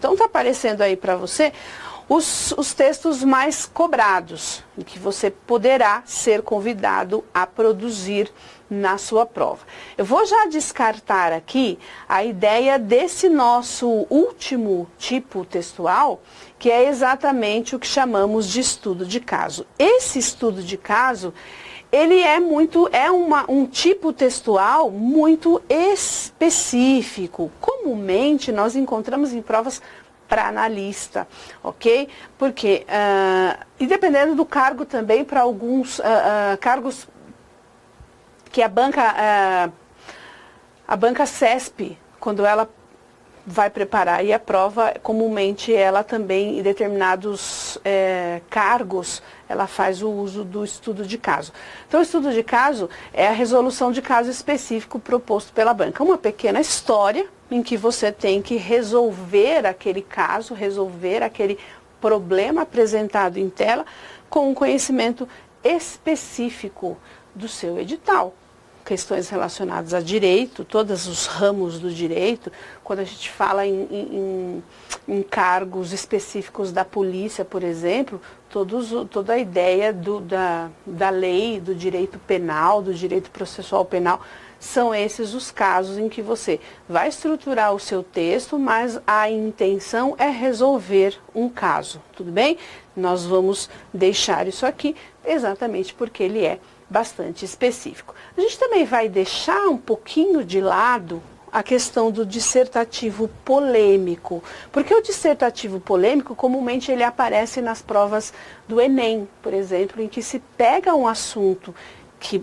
Então está aparecendo aí para você os textos mais cobrados, em que você poderá ser convidado a produzir na sua prova. Eu vou já descartar aqui a ideia desse nosso último tipo textual, que é exatamente o que chamamos de estudo de caso. Esse estudo de caso, ele um tipo textual muito específico. Comumente nós encontramos em provas para analista, ok? Porque, e dependendo do cargo também, para alguns cargos que a banca CESP, quando ela vai preparar e a prova, comumente ela também, em determinados cargos, ela faz o uso do estudo de caso. Então, o estudo de caso é a resolução de caso específico proposto pela banca. Uma pequena história em que você tem que resolver aquele caso, resolver aquele problema apresentado em tela com um conhecimento específico do seu edital. Questões relacionadas a direito, todos os ramos do direito, quando a gente fala em cargos específicos da polícia, por exemplo, toda a ideia da lei, do direito penal, do direito processual penal, são esses os casos em que você vai estruturar o seu texto, mas a intenção é resolver um caso, tudo bem? Nós vamos deixar isso aqui exatamente porque ele é bastante específico. A gente também vai deixar um pouquinho de lado a questão do dissertativo polêmico, porque o dissertativo polêmico, comumente ele aparece nas provas do Enem, por exemplo, em que se pega um assunto que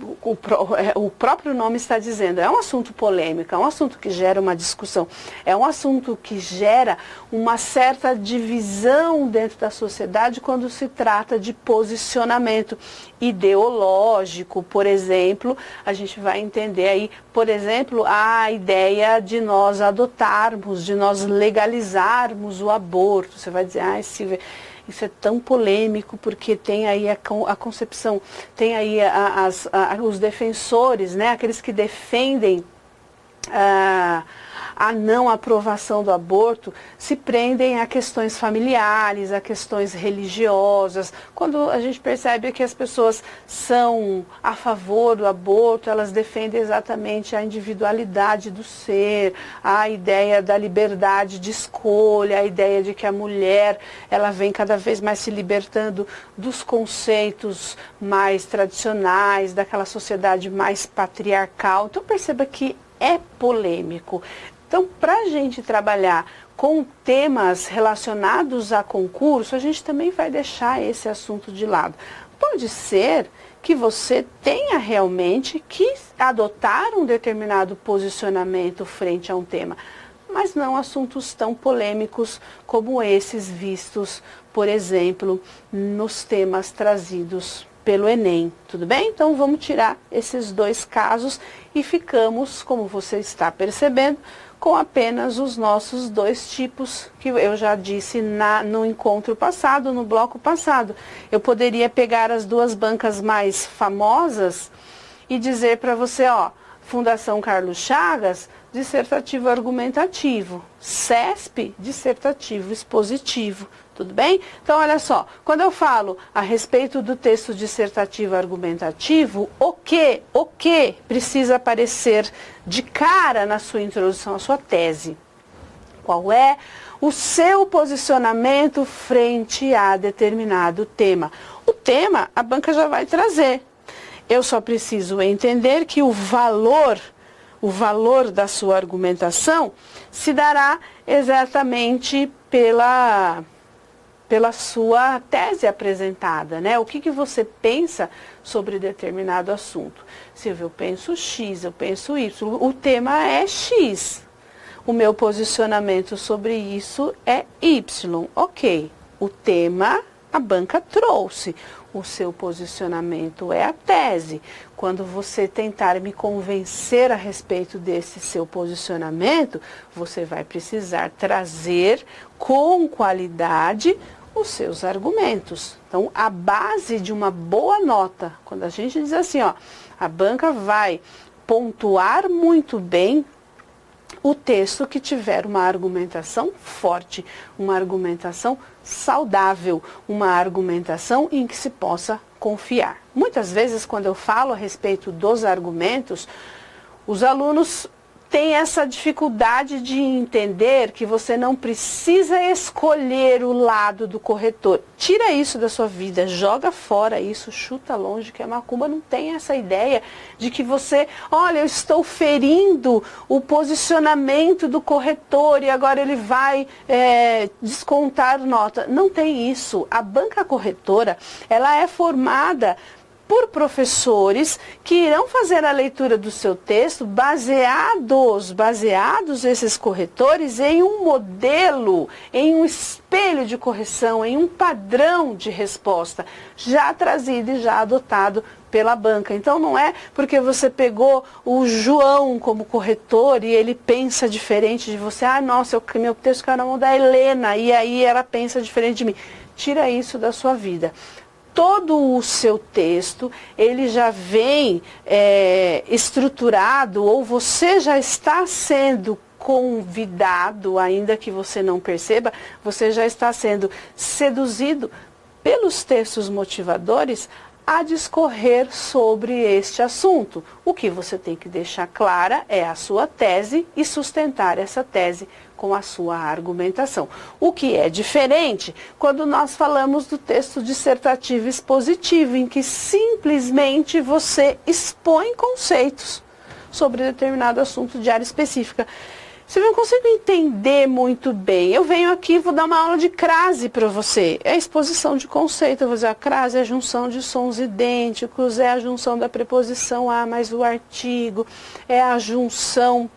o próprio nome está dizendo, é um assunto polêmico, é um assunto que gera uma discussão, é um assunto que gera uma certa divisão dentro da sociedade quando se trata de posicionamento ideológico, por exemplo. A gente vai entender aí, por exemplo, a ideia de nós adotarmos, de nós legalizarmos o aborto. Você vai dizer, Silvia, isso é tão polêmico, porque tem aí a concepção, tem aí os defensores, né, aqueles que defendem a não aprovação do aborto, se prendem a questões familiares, a questões religiosas. Quando a gente percebe que as pessoas são a favor do aborto, elas defendem exatamente a individualidade do ser, a ideia da liberdade de escolha, a ideia de que a mulher, ela vem cada vez mais se libertando dos conceitos mais tradicionais, daquela sociedade mais patriarcal. Então perceba que é polêmico. Então, para a gente trabalhar com temas relacionados a concurso, a gente também vai deixar esse assunto de lado. Pode ser que você tenha realmente que adotar um determinado posicionamento frente a um tema, mas não assuntos tão polêmicos como esses vistos, por exemplo, nos temas trazidos pelo Enem, tudo bem? Então vamos tirar esses dois casos e ficamos, como você está percebendo, com apenas os nossos dois tipos que eu já disse no encontro passado, no bloco passado. Eu poderia pegar as duas bancas mais famosas e dizer para você, Fundação Carlos Chagas, dissertativo argumentativo, CESP, dissertativo expositivo, tudo bem? Então, olha só, quando eu falo a respeito do texto dissertativo argumentativo, o que precisa aparecer de cara na sua introdução à sua tese? Qual é o seu posicionamento frente a determinado tema? O tema, a banca já vai trazer. Eu só preciso entender que o valor da sua argumentação se dará exatamente pela sua tese apresentada, né? O que você pensa sobre determinado assunto? Silvia, eu penso X, eu penso Y. O tema é X. O meu posicionamento sobre isso é Y. Ok. O tema a banca trouxe. O seu posicionamento é a tese. Quando você tentar me convencer a respeito desse seu posicionamento, você vai precisar trazer com qualidade os seus argumentos. Então, a base de uma boa nota, quando a gente diz assim, a banca vai pontuar muito bem o texto que tiver uma argumentação forte, uma argumentação saudável, uma argumentação em que se possa confiar. Muitas vezes, quando eu falo a respeito dos argumentos, os alunos têm essa dificuldade de entender que você não precisa escolher o lado do corretor. Tira isso da sua vida, joga fora isso, chuta longe, que a macumba não tem essa ideia de que você, olha, eu estou ferindo o posicionamento do corretor e agora ele vai descontar nota. Não tem isso. A banca corretora, ela é formada por professores que irão fazer a leitura do seu texto baseados esses corretores em um modelo, em um espelho de correção, em um padrão de resposta já trazido e já adotado pela banca. Então não é porque você pegou o João como corretor e ele pensa diferente de você, nossa, meu texto caiu na mão da Helena e aí ela pensa diferente de mim. Tira isso da sua vida. Todo o seu texto, ele já vem estruturado, ou você já está sendo convidado, ainda que você não perceba, você já está sendo seduzido pelos textos motivadores a discorrer sobre este assunto. O que você tem que deixar clara é a sua tese e sustentar essa tese com a sua argumentação. O que é diferente quando nós falamos do texto dissertativo expositivo, em que simplesmente você expõe conceitos sobre determinado assunto de área específica. Se eu não consigo entender muito bem, eu venho aqui e vou dar uma aula de crase para você. É a exposição de conceito. Eu vou dizer, a crase é a junção de sons idênticos, é a junção da preposição a mais o artigo, é a junção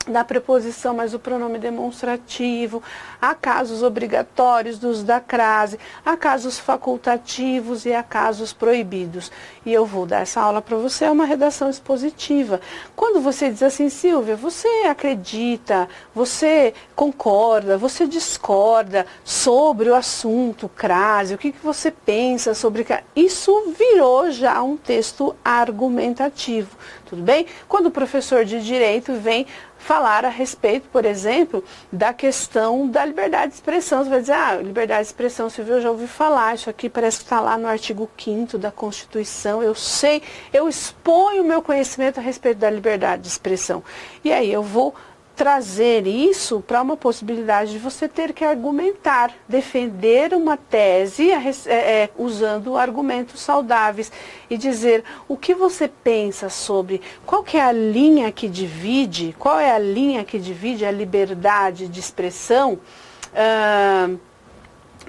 da preposição mais o pronome demonstrativo, há casos obrigatórios do uso da crase, há casos facultativos e há casos proibidos. E eu vou dar essa aula para você, é uma redação expositiva. Quando você diz assim, Silvia, você acredita, você concorda, você discorda sobre o assunto crase, o que você pensa sobre crase? Isso virou já um texto argumentativo, tudo bem? Quando o professor de direito vem falar a respeito, por exemplo, da questão da liberdade de expressão. Você vai dizer, liberdade de expressão, Silvia, eu já ouvi falar, isso aqui parece que está lá no artigo 5º da Constituição, eu sei, eu exponho o meu conhecimento a respeito da liberdade de expressão. E aí eu vou trazer isso para uma possibilidade de você ter que argumentar, defender uma tese usando argumentos saudáveis e dizer o que você pensa sobre qual que é a linha que divide, qual é a linha que divide a liberdade de expressão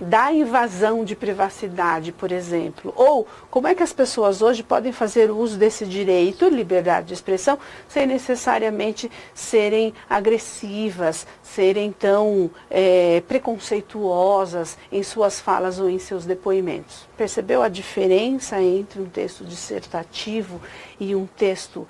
da invasão de privacidade, por exemplo, ou como é que as pessoas hoje podem fazer uso desse direito, liberdade de expressão, sem necessariamente serem agressivas, serem tão preconceituosas em suas falas ou em seus depoimentos. Percebeu a diferença entre um texto dissertativo e um texto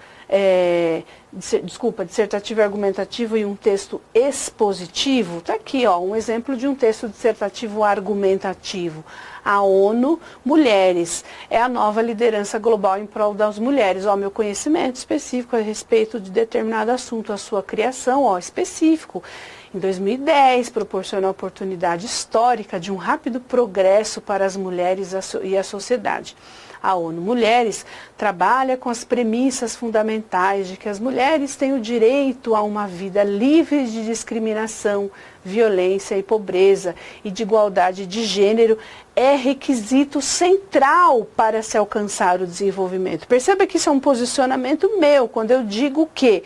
dissertativo e argumentativo e um texto expositivo? Está aqui, um exemplo de um texto dissertativo argumentativo. A ONU Mulheres é a nova liderança global em prol das mulheres. Meu conhecimento específico a respeito de determinado assunto, a sua criação, específico. Em 2010, proporciona a oportunidade histórica de um rápido progresso para as mulheres e a sociedade. A ONU Mulheres trabalha com as premissas fundamentais de que as mulheres têm o direito a uma vida livre de discriminação, violência e pobreza, e de igualdade de gênero é requisito central para se alcançar o desenvolvimento. Perceba que isso é um posicionamento meu, quando eu digo que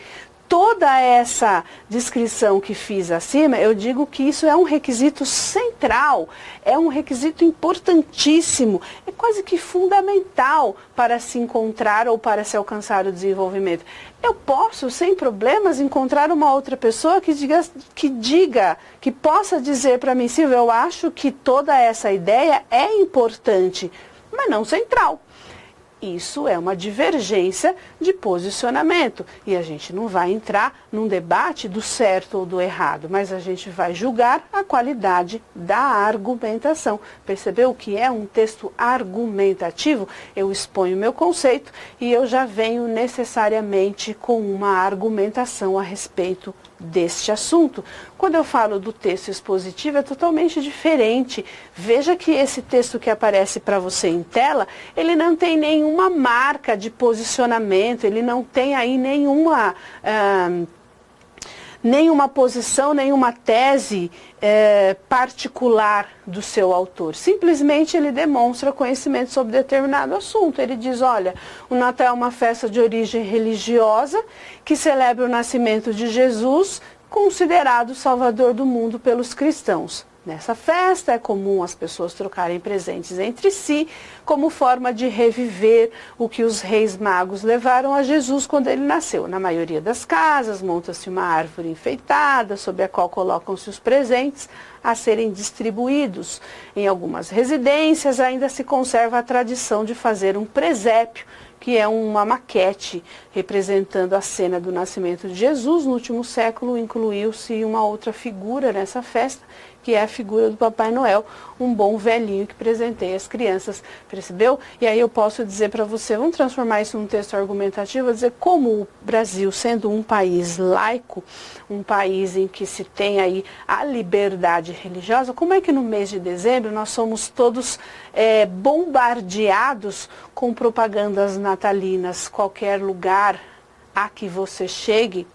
toda essa descrição que fiz acima, eu digo que isso é um requisito central, é um requisito importantíssimo, é quase que fundamental para se encontrar ou para se alcançar o desenvolvimento. Eu posso, sem problemas, encontrar uma outra pessoa que possa dizer para mim, Silvia, eu acho que toda essa ideia é importante, mas não central. Isso é uma divergência de posicionamento e a gente não vai entrar num debate do certo ou do errado, mas a gente vai julgar a qualidade da argumentação. Percebeu o que é um texto argumentativo? Eu exponho meu conceito e eu já venho necessariamente com uma argumentação a respeito deste assunto. Quando eu falo do texto expositivo, é totalmente diferente. Veja que esse texto que aparece para você em tela, ele não tem nenhuma marca de posicionamento, ele não tem aí nenhuma posição, nenhuma tese particular do seu autor. Simplesmente ele demonstra conhecimento sobre determinado assunto. Ele diz, olha, o Natal é uma festa de origem religiosa que celebra o nascimento de Jesus, considerado o Salvador do mundo pelos cristãos. Nessa festa é comum as pessoas trocarem presentes entre si, como forma de reviver o que os reis magos levaram a Jesus quando ele nasceu. Na maioria das casas, monta-se uma árvore enfeitada, sobre a qual colocam-se os presentes a serem distribuídos. Em algumas residências ainda se conserva a tradição de fazer um presépio, que é uma maquete representando a cena do nascimento de Jesus. No último século incluiu-se uma outra figura nessa festa, que é a figura do Papai Noel, um bom velhinho que presenteia as crianças, percebeu? E aí eu posso dizer para você, vamos transformar isso num texto argumentativo, dizer como o Brasil, sendo um país laico, um país em que se tem aí a liberdade religiosa, como é que no mês de dezembro nós somos todos bombardeados com propagandas natalinas? Qualquer lugar a que você chegue,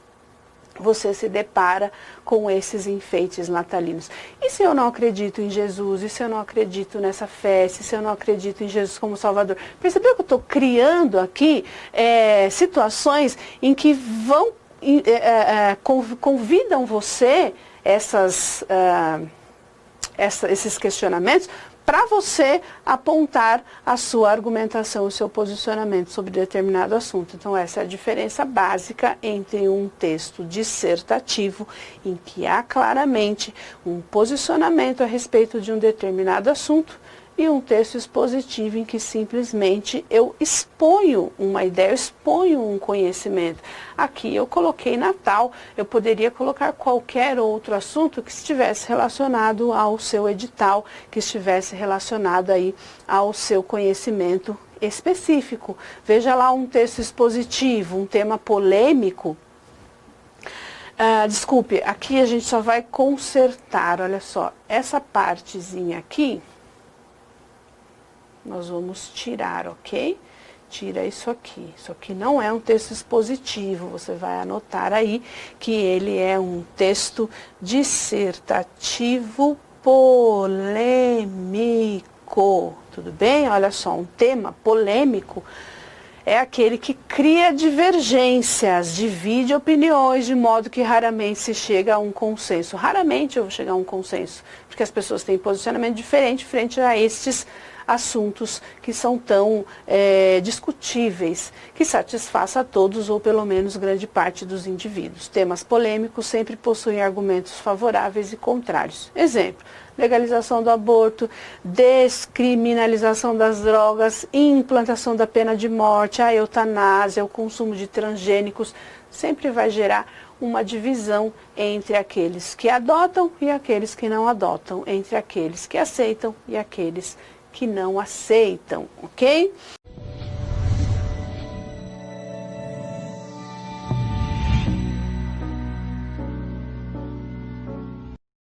você se depara com esses enfeites natalinos. E se eu não acredito em Jesus? E se eu não acredito nessa festa? E se eu não acredito em Jesus como Salvador? Percebeu que eu estou criando aqui situações em que convidam você esses questionamentos para você apontar a sua argumentação, o seu posicionamento sobre determinado assunto. Então, essa é a diferença básica entre um texto dissertativo, em que há claramente um posicionamento a respeito de um determinado assunto, e um texto expositivo em que simplesmente eu exponho uma ideia, eu exponho um conhecimento. Aqui eu coloquei Natal, eu poderia colocar qualquer outro assunto que estivesse relacionado ao seu edital, que estivesse relacionado aí ao seu conhecimento específico. Veja lá um texto expositivo, um tema polêmico. Desculpe, aqui a gente só vai consertar, olha só, essa partezinha aqui, nós vamos tirar, ok? Tira isso aqui. Isso aqui não é um texto expositivo. Você vai anotar aí que ele é um texto dissertativo polêmico. Tudo bem? Olha só, um tema polêmico é aquele que cria divergências, divide opiniões, de modo que raramente se chega a um consenso. Raramente eu vou chegar a um consenso, porque as pessoas têm posicionamento diferente frente a estes assuntos que são tão discutíveis, que satisfaça a todos ou pelo menos grande parte dos indivíduos. Temas polêmicos sempre possuem argumentos favoráveis e contrários. Exemplo, legalização do aborto, descriminalização das drogas, implantação da pena de morte, a eutanásia, o consumo de transgênicos, sempre vai gerar uma divisão entre aqueles que adotam e aqueles que não adotam, entre aqueles que aceitam e aqueles que não aceitam, ok?